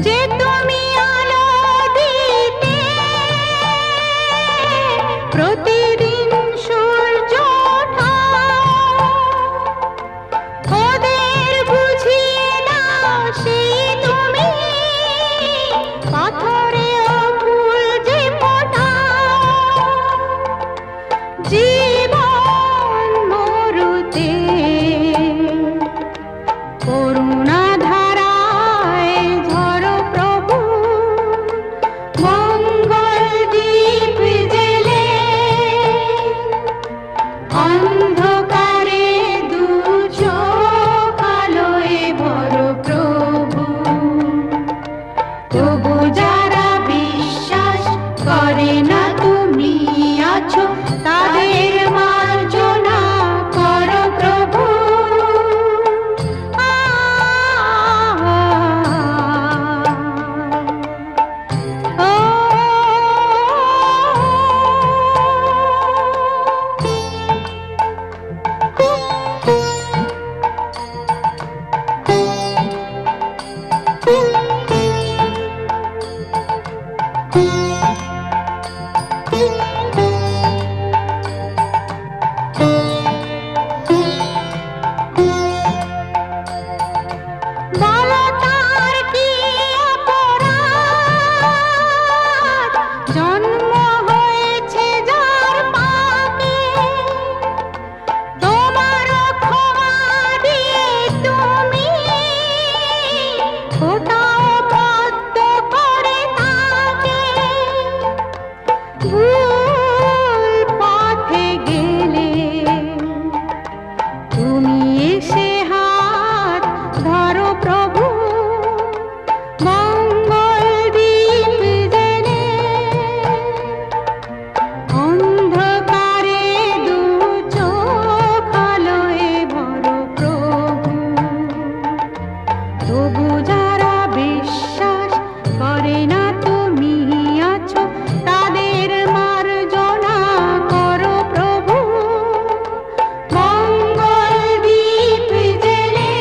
যে তুমি আলো দিতে প্রতিদিন সূর্য ওঠা, ওদের বুঝিয়ে দাও সেই তুমি পাথরেও ফুল যে ফোটাও। জীবন মরুতে করুণা ধারায় ঝরো প্রভু, মঙ্গল দীপ জেলে অন্ধকারে দু চোখ আলোয় ভরো প্রভু। তবু যারা বিশ্বাস করে না তুমি আছো, তাদের মার্জনা করো প্রভু। বলো তার কি অপরাধ, জন্ম হয়েছে যার পাপে, তোমার ক্ষমা দিয়ে তুমি ফোটাও পদ্ম করে তাকে। ভুল পথে গেলে তুমি এসে হাত ধরো প্রভু, মঙ্গল দীপ জেলে অন্ধকারে দু চোখ আলোয় ভরো প্রভু। তবু যারা বিশ্বাস করে না তুমি আছো, তাদের মার্জনা করো প্রভু। মঙ্গল দীপ জেলে